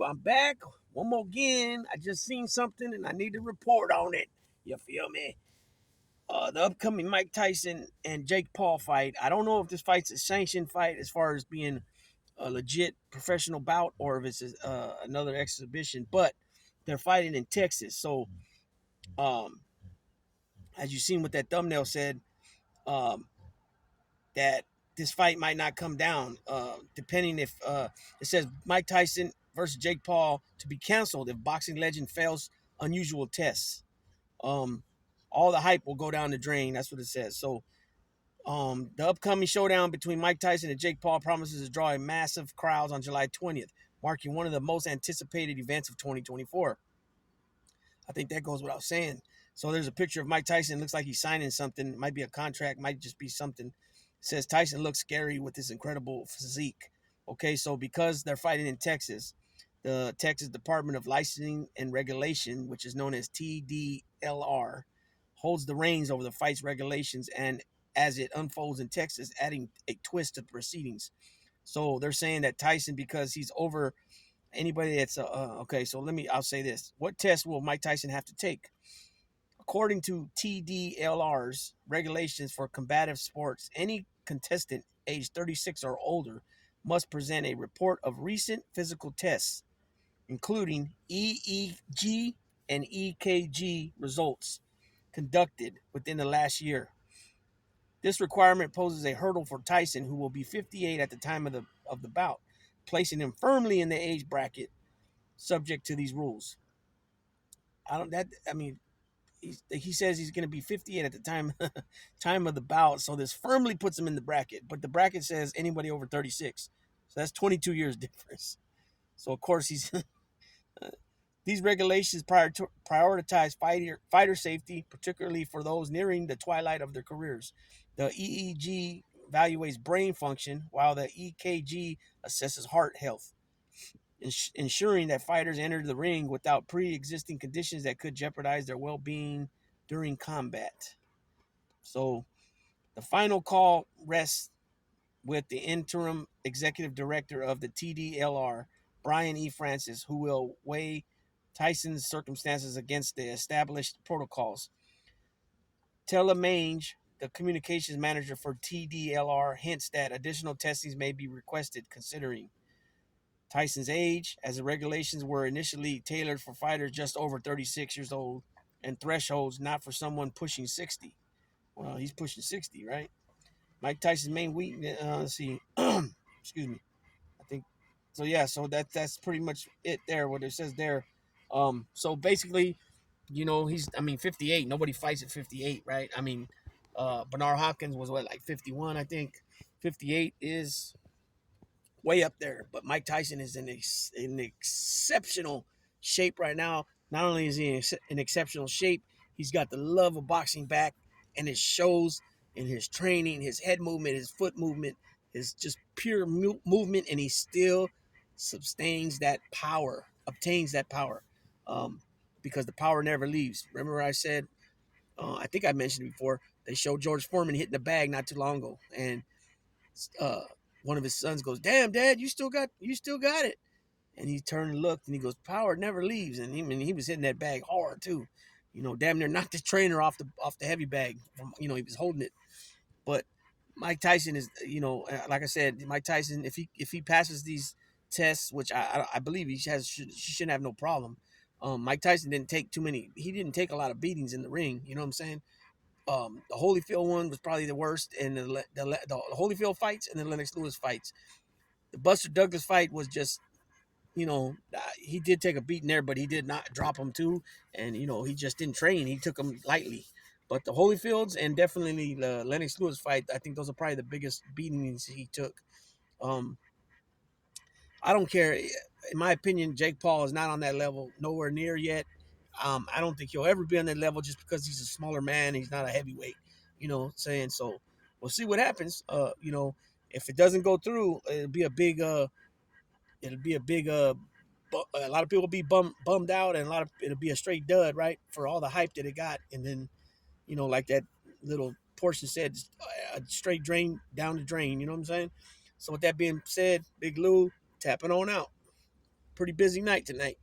YouTube. I'm back one more again. I just seen something and I need to report on it. You feel me? The upcoming Mike Tyson and Jake Paul fight. I don't know if this fight's a sanctioned fight as far as being a legit professional bout or if it's another exhibition, but they're fighting in Texas. So, um, as you seen what that thumbnail said, um, that this fight might not come down, depending if it says Mike Tyson versus Jake Paul to be canceled if boxing legend fails unusual tests. Um, all the hype will go down the drain. That's what it says. So, the upcoming showdown between Mike Tyson and Jake Paul promises to draw a massive crowds on July 20th, marking one of the most anticipated events of 2024. I think that goes without saying. So there's a picture of Mike Tyson. Looks like he's signing something. It might be a contract. Might just be something. It says Tyson looks scary with this incredible physique. Okay, so because they're fighting in Texas, the Texas Department of Licensing and Regulation, which is known as TDLR, holds the reins over the fight's regulations and as it unfolds in Texas, adding a twist to the proceedings. So they're saying that Tyson, because he's over anybody that's okay. So I'll say this: what test will Mike Tyson have to take? According to TDLR's regulations for combative sports, any contestant aged 36 or older must present a report of recent physical tests, including EEG and EKG results conducted within the last year. This requirement poses a hurdle for Tyson, who will be 58 at the time of the bout, placing him firmly in the age bracket subject to these rules. He says he's going to be 58 at the time of the bout, so this firmly puts him in the bracket. But the bracket says anybody over 36, so that's 22 years difference. So of course he's these regulations prioritize fighter safety, particularly for those nearing the twilight of their careers. The EEG evaluates brain function, while the EKG assesses heart health, ensuring that fighters enter the ring without pre-existing conditions that could jeopardize their well-being during combat. So the final call rests with the interim executive director of the TDLR, Brian E. Francis, who will weigh Tyson's circumstances against the established protocols. Telemange, the communications manager for TDLR, hints that additional testings may be requested considering Tyson's age, as the regulations were initially tailored for fighters just over 36 years old, and thresholds not for someone pushing 60. Well, he's pushing 60, right? Mike Tyson's main weakness. Let's see. Excuse me. I think so. Yeah. So that's pretty much it there. What it says there. So basically, he's. I mean, 58. Nobody fights at 58, right? I mean, Bernard Hopkins was what, like 51, I think. 58 is way up there. But Mike Tyson is in exceptional shape right now. Not only is he in exceptional shape, he's got the love of boxing back, and it shows in his training, his head movement, his foot movement, his just pure movement, and he still obtains that power, because the power never leaves. Remember I said, I think I mentioned it before, they showed George Foreman hitting the bag not too long ago, and uh, one of his sons goes, "Damn, Dad, you still got it." And he turned and looked, and he goes, "Power never leaves." And he was hitting that bag hard too, damn near knocked the trainer off the heavy bag. He was holding it. But Mike Tyson is, like I said, Mike Tyson, if he passes these tests, which I believe he shouldn't have no problem. Mike Tyson didn't take too many. He didn't take a lot of beatings in the ring. You know what I'm saying? The Holyfield one was probably the worst, and the Holyfield fights and the Lennox Lewis fights. The Buster Douglas fight was just, he did take a beating there, but he did not drop him too, and he just didn't train. He took him lightly. But the Holyfields and definitely the Lennox Lewis fight, I think those are probably the biggest beatings he took. Um, I don't care. In my opinion, Jake Paul is not on that level, nowhere near yet. I don't think he'll ever be on that level just because he's a smaller man. He's not a heavyweight, saying. So we'll see what happens. If it doesn't go through, it'll be a big, a lot of people will be bummed out, and it'll be a straight dud, right? For all the hype that it got. And then, like that little portion said, a straight drain down the drain, you know what I'm saying? So with that being said, Big Lou, tapping on out. Pretty busy night tonight.